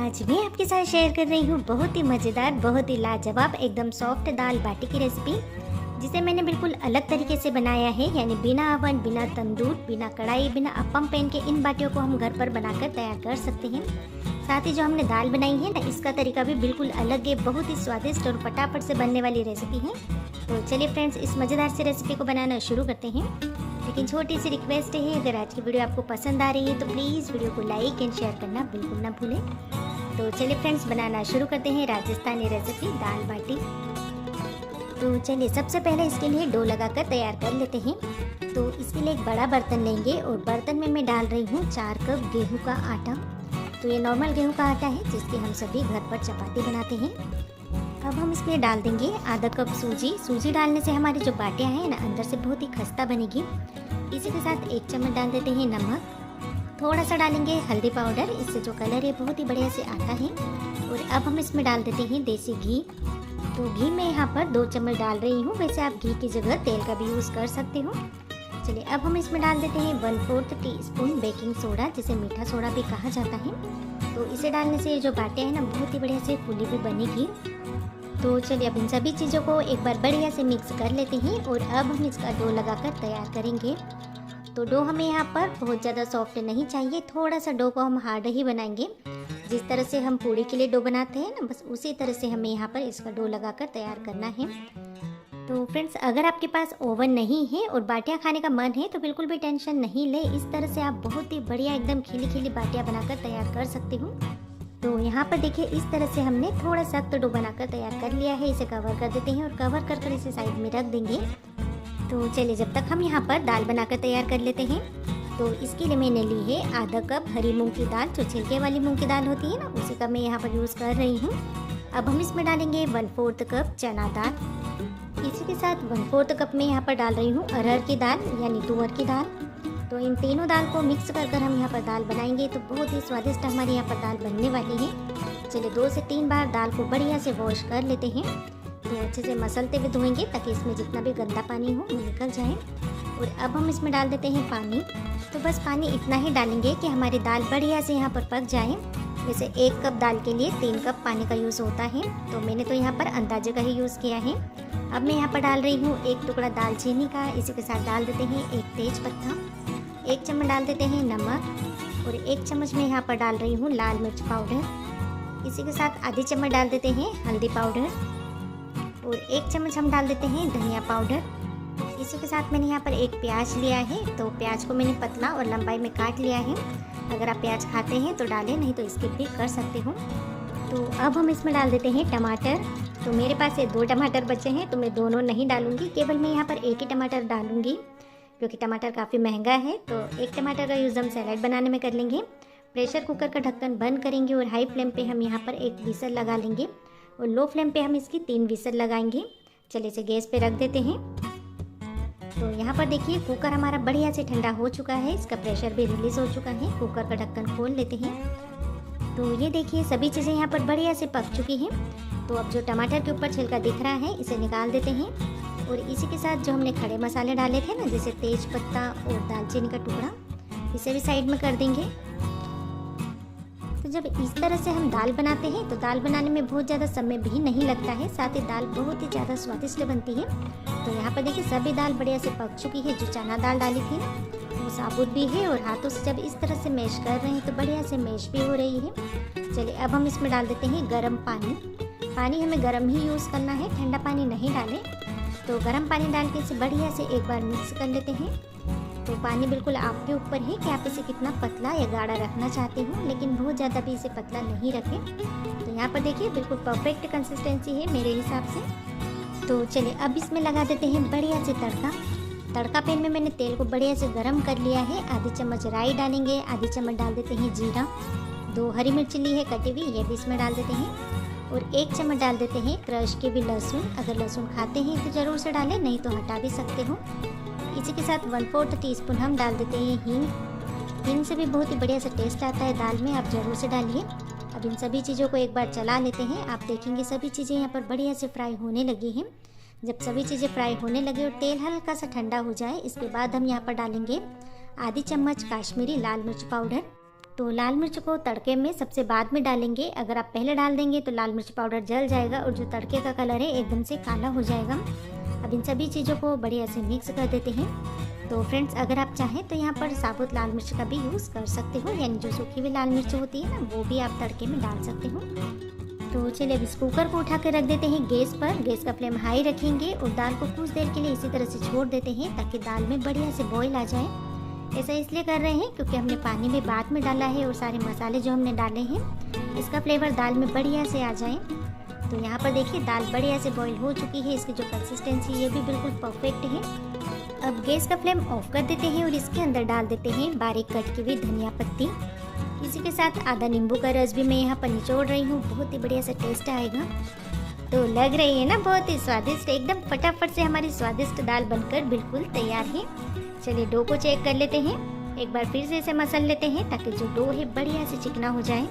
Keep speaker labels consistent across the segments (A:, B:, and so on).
A: आज मैं आपके साथ शेयर कर रही हूँ बहुत ही मज़ेदार, बहुत ही लाजवाब, एकदम सॉफ्ट दाल बाटी की रेसिपी, जिसे मैंने बिल्कुल अलग तरीके से बनाया है। यानी बिना अवन, बिना तंदूर, बिना कढ़ाई, बिना अप्पम पैन के इन बाटियों को हम घर पर बनाकर तैयार कर सकते हैं। साथ ही जो हमने दाल बनाई है ना, इसका तरीका भी बिल्कुल अलग है, बहुत ही स्वादिष्ट और फटाफट से बनने वाली रेसिपी है। तो चलिए फ्रेंड्स, इस मज़ेदार सी रेसिपी को बनाना शुरू करते हैं। लेकिन छोटी सी रिक्वेस्ट है, अगर आज की वीडियो आपको पसंद आ रही है तो प्लीज़ वीडियो को लाइक एंड शेयर करना बिल्कुल ना भूलें। तो चलिए फ्रेंड्स, बनाना शुरू करते हैं राजस्थानी रेसिपी दाल बाटी। तो चलिए सबसे पहले इसके लिए डो लगाकर तैयार कर लेते हैं। तो इसके लिए एक बड़ा बर्तन लेंगे और बर्तन में मैं डाल रही हूँ 4 कप गेहूँ का आटा। तो ये नॉर्मल गेहूँ का आटा है, जिसकी हम सभी घर पर चपाती बनाते हैं। अब हम इसमें डाल देंगे आधा कप सूजी। सूजी डालने से हमारी जो बाटियाँ हैं ना, अंदर से बहुत ही खस्ता बनेगी। इसी के साथ 1 चम्मच डाल देते हैं नमक। थोड़ा सा डालेंगे हल्दी पाउडर, इससे जो कलर है बहुत ही बढ़िया से आता है। और अब हम इसमें डाल देते हैं देसी घी। तो घी मैं यहाँ पर 2 चम्मच डाल रही हूँ, वैसे आप घी की जगह तेल का भी यूज़ कर सकते हो। चलिए अब हम इसमें डाल देते हैं 1/4 टीस्पून बेकिंग सोडा, जिसे मीठा सोडा भी कहा जाता है। तो इसे डालने से जो बाटियाँ हैं ना, बहुत ही बढ़िया से फूली भी बनेगी। तो चलिए अब इन सभी चीज़ों को एक बार बढ़िया से मिक्स कर लेते हैं और अब हम इसका डो लगाकर तैयार करेंगे। तो डो हमें यहाँ पर बहुत ज़्यादा सॉफ्ट नहीं चाहिए, थोड़ा सा डो को हम हार्ड ही बनाएंगे। जिस तरह से हम पूड़ी के लिए डो बनाते हैं ना, बस उसी तरह से हमें यहाँ पर इसका डो लगाकर तैयार करना है। तो फ्रेंड्स, अगर आपके पास ओवन नहीं है और बाटियाँ खाने का मन है तो बिल्कुल भी टेंशन नहीं ले, इस तरह से आप बहुत ही बढ़िया एकदम खिली खिली बाटियाँ बनाकर तैयार कर सकते हो। तो यहाँ पर देखिए, इस तरह से हमने थोड़ा सख्त डो बनाकर तैयार कर लिया है। इसे कवर कर देते हैं और कवर कर इसे साइड में रख देंगे। तो चलिए जब तक हम यहाँ पर दाल बनाकर तैयार कर लेते हैं। तो इसके लिए मैंने ली है आधा कप हरी मूंग की दाल, जो छिलके वाली मूंग की दाल होती है ना, उसी का मैं यहाँ पर यूज़ कर रही हूँ। अब हम इसमें डालेंगे 1/4 कप चना दाल। इसी के साथ 1/4 कप में यहाँ पर डाल रही हूँ अरहर की दाल, यानी तुअर की दाल। तो इन तीनों दाल को मिक्स कर हम यहाँ पर दाल बनाएंगे, तो बहुत ही स्वादिष्ट हमारी यहाँ पर दाल बनने वाली है। चलिए 2 से 3 बार दाल को बढ़िया से वॉश कर लेते हैं। तो अच्छे से मसलते हुए धोएंगे, ताकि इसमें जितना भी गंदा पानी हो वो निकल जाए। और अब हम इसमें डाल देते हैं पानी। तो बस पानी इतना ही डालेंगे कि हमारी दाल बढ़िया से यहाँ पर पक जाए। वैसे 1 कप दाल के लिए 3 कप पानी का यूज़ होता है, तो मैंने तो यहाँ पर अंदाजे का ही यूज़ किया है। अब मैं यहाँ पर डाल रही हूँ 1 टुकड़ा दालचीनी का। इसी के साथ डाल देते हैं 1 तेज पत्ता, 1 चम्मच डाल देते हैं नमक और 1 चम्मच में यहाँ पर डाल रही हूँ लाल मिर्च पाउडर। इसी के साथ आधी चम्मच डाल देते हैं हल्दी पाउडर और 1 चम्मच हम डाल देते हैं धनिया पाउडर। इसी के साथ मैंने यहाँ पर 1 प्याज लिया है, तो प्याज को मैंने पतला और लंबाई में काट लिया है। अगर आप प्याज खाते हैं तो डालें, नहीं तो स्किप भी कर सकते हो। तो अब हम इसमें डाल देते हैं टमाटर। तो मेरे पास ये 2 टमाटर बचे हैं, तो मैं दोनों नहीं डालूंगी, केवल मैं यहाँ पर 1 ही टमाटर डालूंगी, क्योंकि टमाटर काफ़ी महंगा है। तो 1 टमाटर का यूज़ हम सैलेड बनाने में कर लेंगे। प्रेशर कुकर का ढक्कन बंद करेंगे और हाई फ्लेम पे हम यहाँ पर 1 विसल लगा लेंगे और लो फ्लेम पे हम इसकी 3 विसल लगाएंगे। चलिए इसे गैस पे रख देते हैं। तो यहाँ पर देखिए, कुकर हमारा बढ़िया से ठंडा हो चुका है, इसका प्रेशर भी रिलीज़ हो चुका है। कुकर का ढक्कन खोल लेते हैं। तो ये देखिए, सभी चीज़ें यहाँ पर बढ़िया से पक चुकी हैं। तो अब जो टमाटर के ऊपर छिलका दिख रहा है, इसे निकाल देते हैं। और इसी के साथ जो हमने खड़े मसाले डाले थे ना, जैसे तेज पत्ता और दालचीनी का टुकड़ा, इसे भी साइड में कर देंगे। तो जब इस तरह से हम दाल बनाते हैं, तो दाल बनाने में बहुत ज़्यादा समय भी नहीं लगता है, साथ ही दाल बहुत ही ज़्यादा स्वादिष्ट बनती है। तो यहाँ पर देखिए, सभी दाल बढ़िया से पक चुकी है। जो चना दाल डाली थी ना, वो साबुत भी है और हाथों से जब इस तरह से मैश कर रहे हैं तो बढ़िया से मैश भी हो रही है। चलिए अब हम इसमें डाल देते हैं गर्म पानी। पानी हमें गर्म ही यूज़ करना है, ठंडा पानी नहीं डालें। तो गर्म पानी डाल के इसे बढ़िया से एक बार मिक्स कर लेते हैं। तो पानी बिल्कुल आपके ऊपर है कि आप इसे कितना पतला या गाढ़ा रखना चाहते हो, लेकिन बहुत ज़्यादा भी इसे पतला नहीं रखें। तो यहाँ पर देखिए, बिल्कुल परफेक्ट कंसिस्टेंसी है मेरे हिसाब से। तो चलिए अब इसमें लगा देते हैं बढ़िया से तड़का। तड़का पैन में मैंने तेल को बढ़िया से गर्म कर लिया है। आधी चम्मच राई डालेंगे, आधी चम्मच डाल देते हैं जीरा, 2 हरी मिर्च ली है कटी हुई, ये भी इसमें डाल देते हैं। और 1 चम्मच डाल देते हैं क्रश के भी लहसुन। अगर लहसुन खाते हैं तो ज़रूर से डालें, नहीं तो हटा भी सकते हो। इसी के साथ 1/4 टीस्पून हम डाल देते हैं हींग। हींग से भी बहुत ही बढ़िया सा टेस्ट आता है दाल में, आप ज़रूर से डालिए। अब इन सभी चीज़ों को एक बार चला लेते हैं। आप देखेंगे सभी चीज़ें यहाँ पर बढ़िया से फ्राई होने लगी हैं। जब सभी चीज़ें फ्राई होने लगे और तेल हल्का सा ठंडा हो जाए, इसके बाद हम यहाँ पर डालेंगे आधी चम्मच काश्मीरी लाल मिर्च पाउडर। तो लाल मिर्च को तड़के में सबसे बाद में डालेंगे। अगर आप पहले डाल देंगे तो लाल मिर्च पाउडर जल जाएगा और जो तड़के का कलर है एकदम से काला हो जाएगा। अब इन सभी चीज़ों को बढ़िया से मिक्स कर देते हैं। तो फ्रेंड्स, अगर आप चाहें तो यहाँ पर साबुत लाल मिर्च का भी यूज़ कर सकते हो, यानी जो सूखी हुई लाल मिर्च होती है ना, वो भी आप तड़के में डाल सकते हो। तो चलिए अब इस कुकर को उठा कर रख देते हैं गैस पर। गैस का फ्लेम हाई रखेंगे और दाल को कुछ देर के लिए इसी तरह से छोड़ देते हैं ताकि दाल में बढ़िया से बॉईल आ जाए। ऐसा इसलिए कर रहे हैं क्योंकि हमने पानी में बाद में डाला है और सारे मसाले जो हमने डाले हैं इसका फ्लेवर दाल में बढ़िया से आ जाए। तो यहाँ पर देखिए दाल बढ़िया से बॉईल हो चुकी है। इसकी जो कंसिस्टेंसी ये भी बिल्कुल परफेक्ट है। अब गैस का फ्लेम ऑफ कर देते हैं और इसके अंदर डाल देते हैं बारीक कट की हुई धनिया पत्ती। इसी के साथ आधा नींबू का रस भी मैं यहाँ पर निचोड़ रही हूँ। बहुत ही बढ़िया सा टेस्ट आएगा। तो लग रही है ना बहुत ही स्वादिष्ट। एकदम फटाफट से हमारी स्वादिष्ट दाल बनकर बिल्कुल तैयार है। चलिए डो को चेक कर लेते हैं। एक बार फिर से इसे मसल लेते हैं ताकि जो डो है बढ़िया से चिकना हो जाए।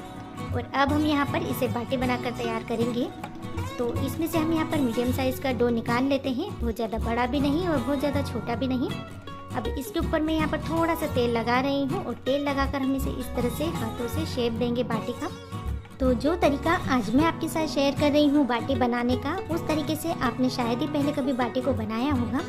A: और अब हम यहाँ पर इसे बाटी बनाकर तैयार करेंगे। तो इसमें से हम यहाँ पर मीडियम साइज़ का डो निकाल लेते हैं। बहुत ज़्यादा बड़ा भी नहीं और बहुत ज़्यादा छोटा भी नहीं। अब इसके ऊपर मैं यहाँ पर थोड़ा सा तेल लगा रही हूँ और तेल लगाकर हम इसे इस तरह से हाथों से शेप देंगे बाटी का। तो जो तरीका आज मैं आपके साथ शेयर कर रही हूँ बाटी बनाने का, उस तरीके से आपने शायद ही पहले कभी बाटी को बनाया होगा,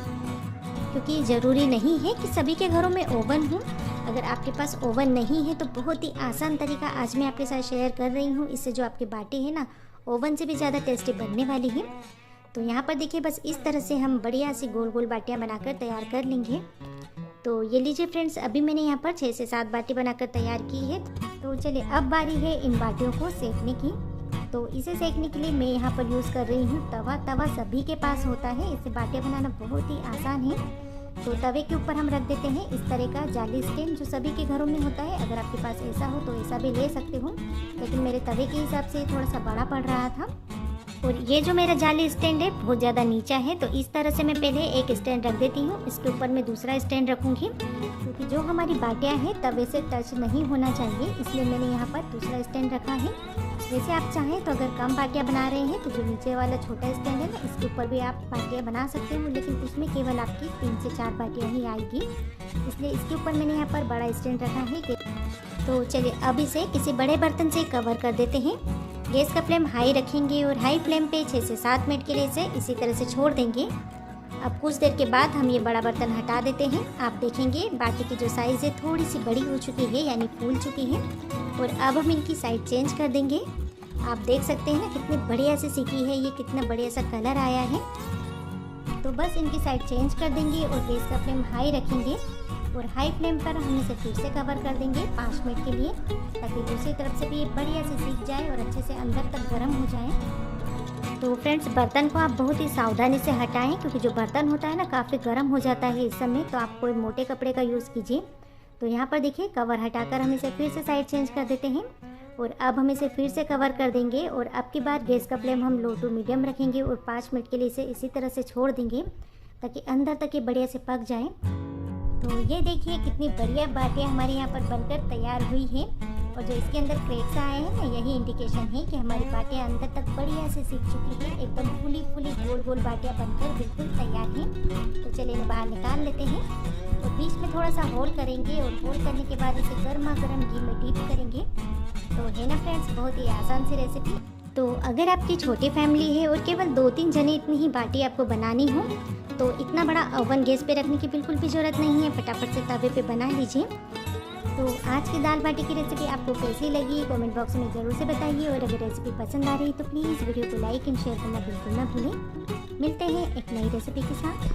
A: क्योंकि ज़रूरी नहीं है कि सभी के घरों में ओवन हो। अगर आपके पास ओवन नहीं है तो बहुत ही आसान तरीका आज मैं आपके साथ शेयर कर रही हूँ। इससे जो आपकी बाटी है ना, ओवन से भी ज़्यादा टेस्टी बनने वाली है। तो यहाँ पर देखिए बस इस तरह से हम बढ़िया सी गोल गोल बाटियाँ बनाकर तैयार कर लेंगे। तो ये लीजिए फ्रेंड्स, अभी मैंने यहाँ पर 6 से 7 बाटी बनाकर तैयार की है। तो चलिए अब बारी है इन बाटियों को सेकने की। तो इसे सेकने के लिए मैं यहाँ पर यूज़ कर रही हूँ तवा। तवा सभी के पास होता है, इससे बाटियाँ बनाना बहुत ही आसान है। तो तवे के ऊपर हम रख देते हैं इस तरह का जाली स्टैंड, जो सभी के घरों में होता है। अगर आपके पास ऐसा हो तो ऐसा भी ले सकते हो, लेकिन मेरे तवे के हिसाब से थोड़ा सा बड़ा पड़ रहा था। और ये जो मेरा जाली स्टैंड है बहुत ज़्यादा नीचा है, तो इस तरह से मैं पहले एक स्टैंड रख देती हूँ। इसके ऊपर मैं दूसरा स्टैंड रखूँगी, क्योंकि जो हमारी बाटियाँ हैं तवे से टच नहीं होना चाहिए, इसलिए मैंने यहाँ पर दूसरा स्टैंड रखा है। वैसे आप चाहें तो अगर कम बाटियाँ बना रहे हैं तो जो नीचे वाला छोटा स्टैंड है ना, इसके ऊपर भी आप बाटियाँ बना सकते हो, लेकिन उसमें केवल आपकी 3 से 4 बाटियाँ ही आएगी, इसलिए इसके ऊपर मैंने यहाँ पर बड़ा स्टैंड रखा है। तो चलिए अब इसे किसी बड़े बर्तन से कवर कर देते हैं। गैस का फ्लेम हाई रखेंगे और हाई फ्लेम पे 6 से 7 मिनट के लिए इसे इसी तरह से छोड़ देंगे। अब कुछ देर के बाद हम ये बड़ा बर्तन हटा देते हैं। आप देखेंगे बाटी की जो साइज़ है थोड़ी सी बड़ी हो चुकी है, यानी फूल चुकी है। और अब हम इनकी साइड चेंज कर देंगे। आप देख सकते हैं ना कितनी बढ़िया से सीखी है, ये कितना बढ़िया सा कलर आया है। तो बस इनकी साइड चेंज कर देंगे और गैस का फ्लेम हाई रखेंगे और हाई फ्लेम पर हम इसे फिर से कवर कर देंगे 5 मिनट के लिए, ताकि दूसरी तरफ से भी ये बढ़िया से सीख जाए और अच्छे से अंदर तक गर्म हो जाए। तो फ्रेंड्स, बर्तन को आप बहुत ही सावधानी से हटाएं, क्योंकि जो बर्तन होता है ना काफ़ी गर्म हो जाता है इस समय, तो आप कोई मोटे कपड़े का यूज़ कीजिए। तो यहाँ पर देखिए कवर हटाकर हम इसे फिर से साइड चेंज कर देते हैं और अब हम इसे फिर से कवर कर देंगे। और अब की बार गैस का फ्लेम हम लो टू मीडियम रखेंगे और 5 मिनट के लिए इसे इसी तरह से छोड़ देंगे, ताकि अंदर तक ये बढ़िया से पक जाए। तो ये देखिए कितनी बढ़िया बाटियाँ हमारे यहाँ पर बनकर तैयार हुई हैं। और जो इसके अंदर क्रैक्स आए हैं ना, यही इंडिकेशन है कि हमारी बाटियाँ अंदर तक बढ़िया से सीख चुकी है। एकदम फुली फुली गोल गोल बाटियाँ बनकर बिल्कुल तैयार हैं। तो चलिए इन्हें बाहर निकाल लेते हैं और बीच में थोड़ा सा होल करेंगे और होल करने के बाद इसे गर्मा गर्म घी में डीप करेंगे। तो है ना फ्रेंड्स, बहुत ही आसान सी रेसिपी। तो अगर आपकी छोटी फैमिली है और केवल 2-3 जने इतनी ही बाटी आपको बनानी हो, तो इतना बड़ा ओवन गैस पे रखने की बिल्कुल भी ज़रूरत नहीं है, फटाफट से तवे पे बना लीजिए। तो आज की दाल बाटी की रेसिपी आपको कैसी लगी कमेंट बॉक्स में ज़रूर से बताइए। और अगर रेसिपी पसंद आ रही तो प्लीज़ वीडियो को लाइक एंड शेयर करना बिल्कुल ना भूलें। मिलते हैं एक नई रेसिपी के साथ।